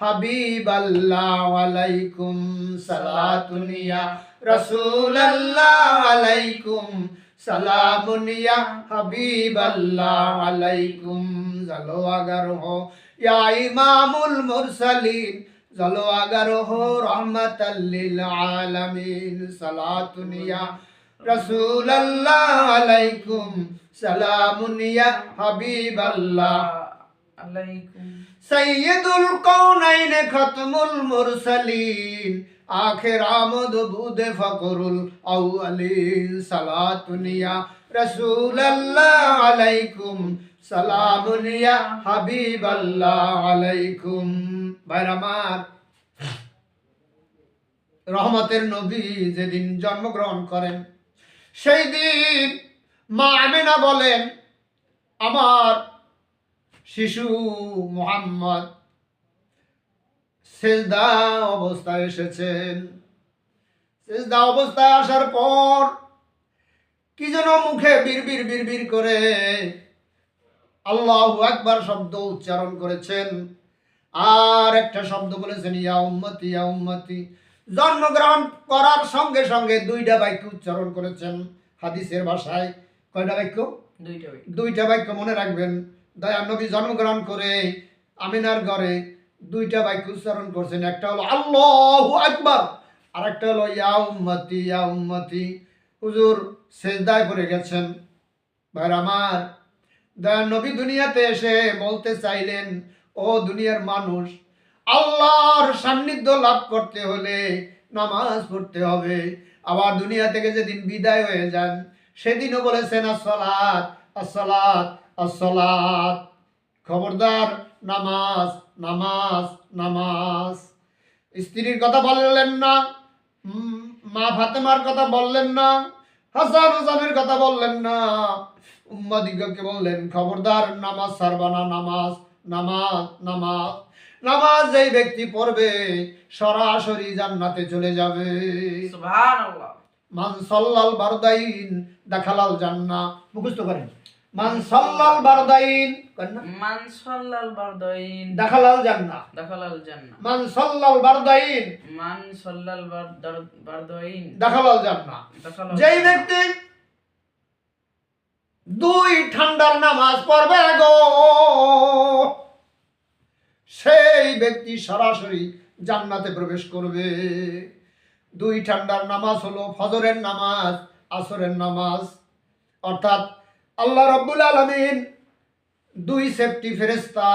হাবিবাল্লাহ আলাইকুম সালাতুন ইয়া রাসূলাল্লাহ আলাইকুম সালামুন ইয়া হাবিবাল্লাহ আলাইকুম জালো আগার হো ইয়া ইমামুল মুরসালিন জালো আগার হো রহমাতাল লিল আলামিন সালাতুন ইয়া রাসূলাল্লাহ আলাইকুম সালামুন ইয়া হাবিবাল্লাহ আলাইকুম সৈয়দুল কওনাইন খতমুল মুরসালিন আখির আমদ বুদে ফকরুল আউয়ালিন সালাতুন ইয়া রাসূলাল্লাহ আলাইকুম সালামুন ইয়া হাবিবাল্লাহ আলাইকুম। ভাইরা আমার, রহমতের নবী যেদিন জন্মগ্রহণ করেন সেই দিন মা আমিনা বলেন, আমার শিশু মুহাম্মদ সেজদা অবস্থায় এসেছেন। সেজদা অবস্থায় আসার পর কি যেন মুখে বিড়বিড় বিড়বিড় করে আল্লাহু আকবার শব্দ উচ্চারণ করেছেন, আর একটা শব্দ বলেছেন ইয়া উম্মতি ইয়া উম্মতি। জন্মগ্রহণ করার সঙ্গে সঙ্গে দুইটা বাক্য উচ্চারণ করেছেন। হাদিসের ভাষায় কয়টা বাক্য? দুইটা বাক্য মনে রাখবেন। দয়ার নবী জন্মগ্রহণ করে আমিনার ঘরে দুইটা বাক্য উচ্চারণ করছেন। একটা হলো আল্লাহু আকবার, আর একটা হলো ইয়া উম্মতি ইয়া উম্মতি। হুজুর সেজদায় পড়ে গেছেন। ভাইরা আমার, দয়ার নবী দুনিয়াতে এসে বলতে চাইলেন, ও দুনিয়ার মানুষ, আল্লাহর সান্নিধ্য লাভ করতে হলে নামাজ পড়তে হবে। আবার দুনিয়া থেকে যেদিন বিদায় হয়ে যান সেদিনও বলেছেন আসসালাত আসসালাত আসসালাত। খবরদার, নামাজ নামাজ নামাজ। স্ত্রীর কথা বললেন না, মা ফাতেমার কথা বললেন না, হাসান হুসানের কথা বললেন না, উম্মাদিগকে বললেন খবরদার নামাজ ছাড়বা না, নামাজ নামাজ নামাজ। নামাজ যেই ব্যক্তি পড়বে সরাসরি জান্নাতে চলে যাবে। সুবহানাল্লাহ। মান সাল্লাল বারদাইন দাখালাল জান্নাহ। মুখস্থ করেন, মান সাল্লাল বারদাইন মান সাল্লাল বারদাইন দাখালাল জান্নাহ দাখালাল জান্নাহ। মান সাল্লাল বারদাইন মান সাল্লাল বারদাইন দাখালাল জান্নাহ। যেই ব্যক্তি দুই ঠান্ডার নামাজ পড়বে গো, সেই ব্যক্তি সরাসরি জান্নাতে প্রবেশ করবে। দুই ঠান্ডার নামাজ হলো ফজরের নামাজ, আসরের নামাজ। অর্থাৎ আল্লাহ রাব্বুল আলামিন দুই সেফটি ফেরেশতা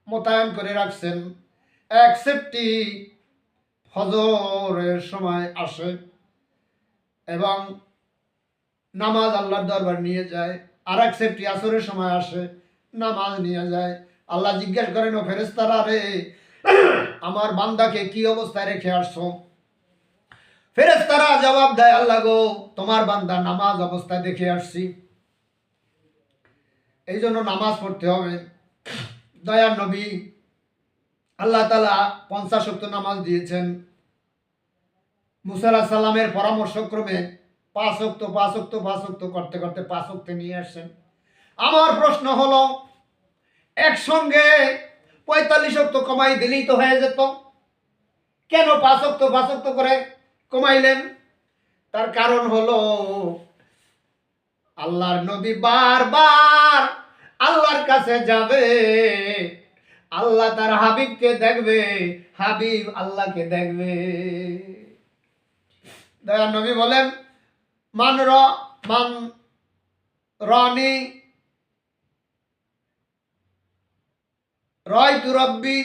মোতায়েন করে রাখছেন। এক সেফটি ফজরের সময় আসে এবং নামাজ আল্লাহর দরবার নিয়ে যায়, আর এক সেফটি আসরের সময় আসে, নামাজ নিয়ে যায়। আল্লাহ জিজ্ঞেস করেন, ও ফেরেশতারা রে, আমার বান্দাকে কি অবস্থায় রেখে আসছো? ফেরেশতারা জবাব দেয়, আল্লাহ গো, তোমার বান্দা নামাজ অবস্থায় দেখে আসছি, এই জন্য নামাজ পড়তে হবে। দয়ার নবী আল্লাহ তাআলা 50 ওয়াক্ত নামাজ দিয়েছেন। মুসা আলাইহিস সালামের পরামর্শক্রমে 5 ওয়াক্ত 5 ওয়াক্ত 5 ওয়াক্ত করতে করতে 5 ওয়াক্ত নিয়ে আসছেন। আমার প্রশ্ন হলো, একসঙ্গে 45 ওয়াক্ত কমাই দিলেই তো হয়ে যেত, কেন 5 ওয়াক্ত করে কমাইলেন? তার কারণ হলো আল্লাহর নবী বারবার আল্লাহর কাছে যাবে, আল্লাহ তার হাবিবকে দেখবে, হাবিব আল্লাহকে দেখবে। দয়ার নবী বলেন, মান রানি রায়তু রাব্বি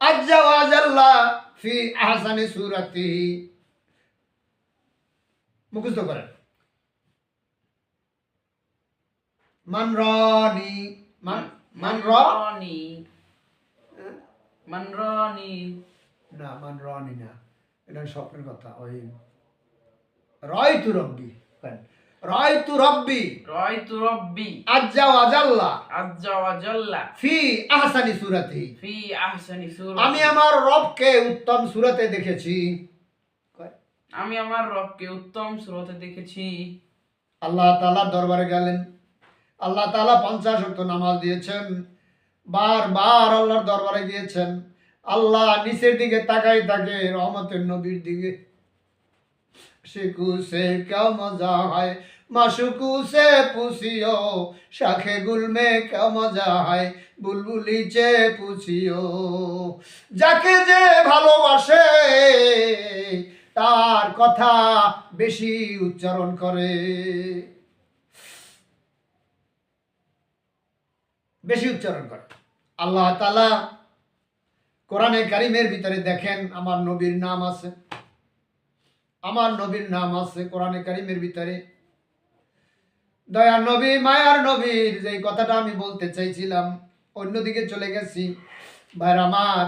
আজ্জা ওয়া জাল্লা ফি আহসানি সূরাতিহি। মুখস্থ করেন, মান রানি মান রানি মান রানি না, মান রানি না, এটা স্বপ্নের কথা। ওই রায়তু রাব্বি, রায়তু রাব্বি রায়তু রাব্বি আজ্জা ওয়া জাল্লা আজ্জা ওয়া জাল্লা ফি আহসানি সূরাতিহি। ফি আহসানি সূরাতিহি। আমি আমার রবকে উত্তম সূরাতে দেখেছি। আমি আমার রবকে উত্তম সূরাতে দেখেছি। আল্লাহ তাআলার দরবারে গেলেন, আল্লাহ তাআলা 50 ওয়াক্ত নামাজ দিয়েছেন। বারবার আল্লাহর দরবারে গিয়েছেন, আল্লাহ নিচের দিকে তাকাই থাকে রহমতের নবীর দিকে। শিকু সে क्या मजा है माशुकू से पूछियो शाखे गुल में क्या मजा है बुलबुली चे पूछियो। যাকে যে ভালোবাসে তার কথা বেশি উচ্চারণ করে, বেশি উচ্চারণ করে। আল্লাহ তাআলা কোরআনে কারিমের ভিতরে দেখেন আমার নবীর নাম আছে, আমার নবীর নাম আছে কোরআনে কারিমের ভিতরে। দয়ার নবী মায়ার নবীর যে কথাটা আমি বলতে চাইছিলাম অন্যদিকে চলে গেছি। ভাইরা আমার,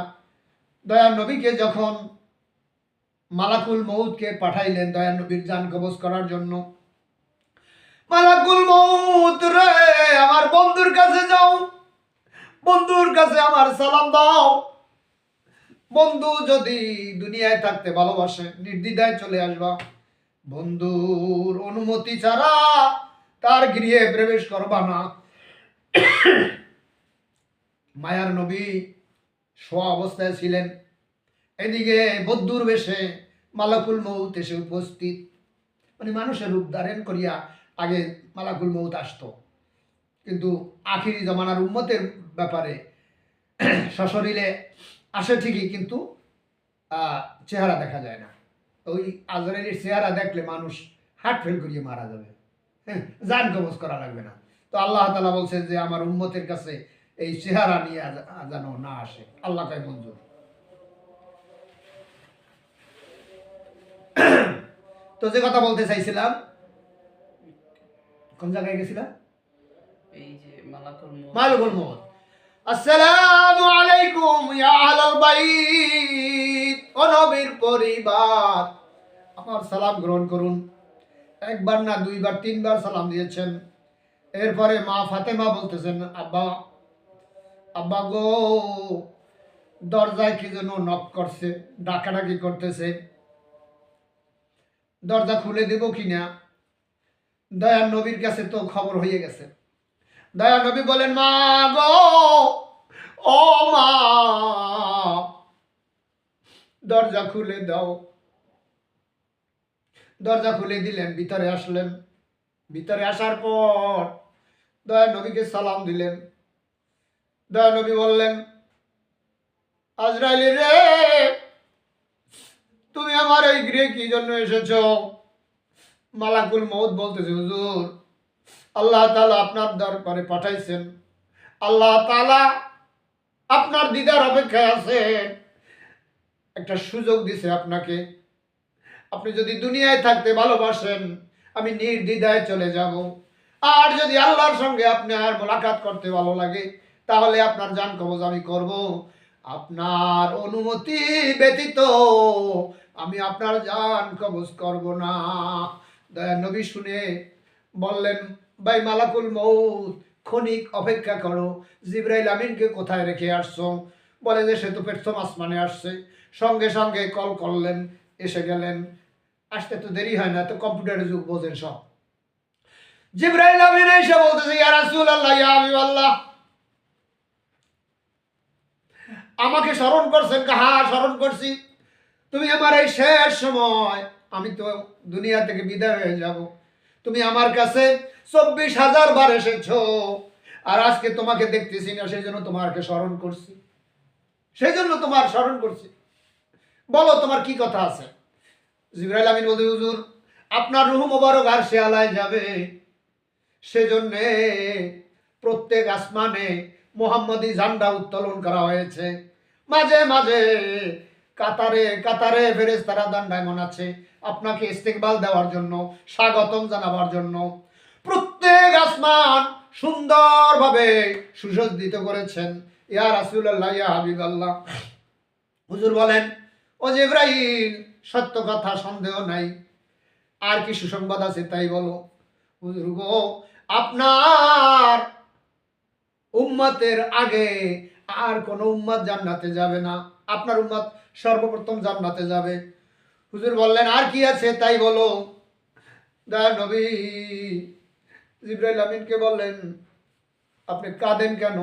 দয়ার নবীকে যখন মালাকুল মউতকে পাঠাইলেন দয়ার নবীর জান কবজ করার জন্য, মালাকুল মউত রে আমার বন্ধুর কাছে যাও, বন্ধুর কাছে আমার সালাম দাও। বন্ধু যদি দুনিয়ায় থাকতে ভালোবাসে নির্দ্বিধায় চলে আসবা, বন্ধুর অনুমতি ছাড়া তার গৃহে প্রবেশ করবা না। মায়ার নবী শোয়া অবস্থায় ছিলেন, এদিকে বদ্ধুর বেশে মালাকুল মউত এসে উপস্থিত। মানে মানুষের রূপ ধারণ করিয়া আগে মালাকুল মউত আসতো, কিন্তু আখিরি জমানার উম্মতের ব্যাপারে সশরীরে আসে ঠিকই, কিন্তু চেহারা দেখা যায় না। ওই আজরাইলের চেহারা দেখলে মানুষ হার্ট ফেল করিয়ে মারা যাবে, হ্যাঁ, জান কবজ করা লাগবে না। তো আল্লাহ তাআলা বলছেন যে আমার উম্মতের কাছে এই চেহারা নিয়ে যেন না আসে। আল্লাহ কয় মঞ্জুর। তো যে কথা বলতে চাইছিলাম, কোন জায়গায় গেছিলাম? এই যে মালাকুল মউত। আসসালামু আলাইকুম ইয়া আহলাল বাইত, ও নবীর পরিবার, আমার সালাম গ্রহণ করুন। একবার না দুইবার তিনবার সালাম দিয়েছেন। এরপরে মা ফাতেমা বলতেছেন, আব্বা আব্বা গো, দরজায় কি যেন নক করছে, ডাকাডাকি করতেছে, দরজা খুলে দেব কিনা। দয়ার নবীর কাছে তো খবর হয়ে গেছে। দয়ার নবী বলেন, মা গো, ও মা, দরজা খুলে দাও। দরজা খুলে দিলেন, ভিতরে আসলেন। ভিতরে আসার পর দয়ার নবীকে সালাম দিলেন। দয়ার নবী বললেন, আজরাইল রে, তুমি আমার এই গৃহে কি জন্য এসেছো? মালাকুল মউত বলতেছে, হুজুর, আল্লাহ তাআলা আপনার দরবারে পাঠাইছেন, আল্লাহ তাআলা আপনার দিদার অপেক্ষায় আছেন, একটা সুযোগ দিছে আপনাকে। আপনি যদি দুনিয়ায় থাকতে ভালোবাসেন আমি নির্দ্বিধায় চলে যাব, আর যদি আল্লাহর সঙ্গে আপনি আর মোলাকাত করতে ভালো লাগে তাহলে আপনার জান কবজ আমি করব। আপনার অনুমতি ব্যতীত আমি আপনার জান কবজ করব না। দয়ার নবী শুনে বললেন, ভাই মালাকুল মউত, ক্ষণিক অপেক্ষা করো, জিবরাইল আমিনকে কোথায় রেখে আসছো? বলে যে সে তো প্রথম আসমানে আসছে। সঙ্গে সঙ্গে কল করলেন, এসে গেলেন। আসতে তো দেরি হয় না, তো কম্পিউটারের যুগ, বোঝেন সব। জিবরাইল আমিন এসে বলতেছে, ইয়া রাসূলুল্লাহ, ইয়া হাবিবাল্লাহ, আমাকে স্মরণ করছেন? হ্যাঁ স্মরণ করছি। তুমি আমার এই শেষ সময়, আমি তো দুনিয়া থেকে বিদায় হয়ে যাব, তুমি আমার কাছে 24,000 বার এসেছো, আর আজকে তোমাকে দেখতেছি না, সেই জন্য তোমাকে স্মরণ করছি, সেই জন্য তোমার স্মরণ করছি। বলো তোমার কি কথা আছে? জিবরাইল আমিন বলতে, হুজুর, আপনার রূহ মোবারক আরশে আলায় যাবে, সেজন্যে প্রত্যেক আসমানে মুহাম্মদী ঝান্ডা উত্তোলন করা হয়েছে। মাঝে মাঝে কাতারে কাতারে ফেরেশতারা দণ্ডায়মান আছে আপনাকে ইস্তেকবাল দেওয়ার জন্য, স্বাগতম জানাবার জন্য। প্রত্যেক আসমান সুন্দরভাবে সুসজ্জিত করেছেন। ইয়া রাসূলুল্লাহ, ইয়া হাবিবাল্লাহ। হুজুর বলেন, ও জিবরাইল, সত্য কথা, সন্দেহ নাই, আর কি সুসংবাদ আছে তাই বলো। হুজুর গো, আপনার উম্মতের আগে আর কোন উম্মত জান্নাতে যাবে না, আপনার উম্মত সর্বপ্রথম জান্নাতে যাবে। হুজুর বললেন, আর কি আছে তাই বলো। দয়ার নবী জিবরাইল আমিনকে বললেন, আপনি কাঁদেন কেন?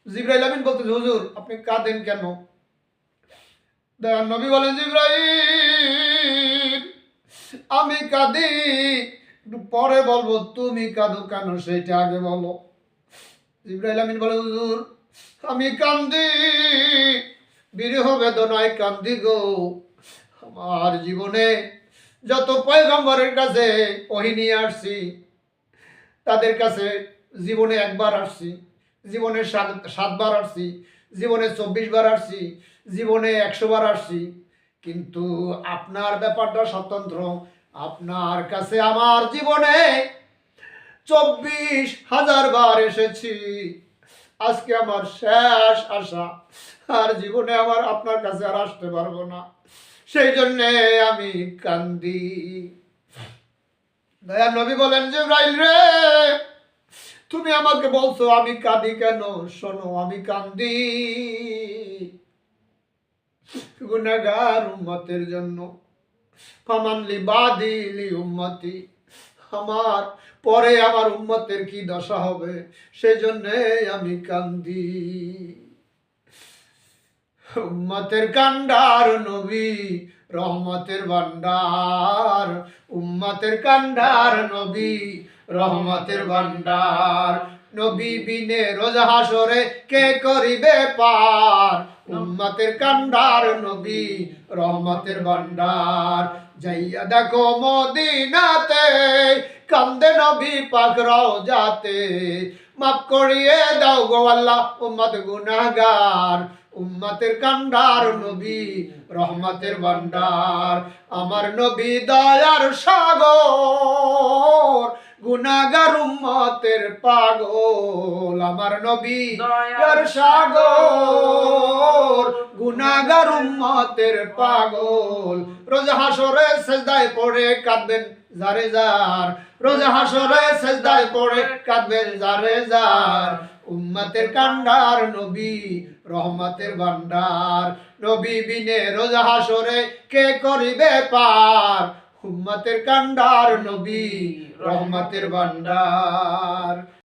জিবরাইল আমিন বলতেছে, হুজুর আপনি কাঁদেন কেন? দয়ার নবী বলেন জিবরাইল আমি কাঁদি, একটু পরে বলবো, তুমি কাঁদো কেন সেটা আগে বলো। জিবরাইল আমিন বলে হুজুর আমি কান্দি, বিরহ বেদনায় কান্দি গো। আমার জীবনে যত পয়গম্বরের কাছে ওহী নিয়ে আসছি, তাদের কাছে জীবনে একবার আসছি, জীবনে সাতবার আসছি, জীবনে 24 বার আসছি, জীবনে 100 বার আসছি, কিন্তু আপনার ব্যাপারটা স্বতন্ত্র। আপনার কাছে আমার জীবনে 24,000 বার এসেছি। আজকে আমার শেষ আশা, আর জীবনে আমার আপনার কাছে আর আসতে পারবো না, সেই জন্যে আমি কান্দি। দয়ার নবী বলেন জিবরাইল রে তুমি আমাকে বলছো আমি কাঁদি কেন, শোনো আমি কান্দি গুনাহগার উম্মতের জন্য। ফামানলি বাদিলি উম্মতি, আমার পরে আমার উম্মতের কি দশা হবে সেই জন্যে আমি কান্দি। উম্মতের কান্ডার নবী রহমতের ভান্ডার, উম্মতের কান্ডার নবী রহমতের ভান্ডার। নবী বিনে রোজ হাসরে কে করিবে পার, উম্মতের কান্ডার নবী রহমতের ভান্ডার। যাইয়া দেখো মদিনাতে কান্দে নবী পাক রওজাতে, মাফ করিয়ে দাও গো আল্লাহ উম্মত গুনাহগার। উম্মতের কান্ডার নবী রহমতের ভান্ডার, আমার নবী দয়ার সাগর, গুনাহগার উম্মতের পাগল। আমার নবী দয়ার সাগর, গুনাহগার উম্মতের পাগল। রোজ হাসরে সেজদায় পড়ে কাঁদবেন যারে যার, রোজ হাসরে সেজদায় পড়ে কাঁদবেন যারে যার। উম্মতের কান্ডার নবী রহমতের ভান্ডার, নবী বিনে রোজ হাসরে কে করিবে পার, উম্মতের কান্ডার নবী রহমতের ভান্ডার।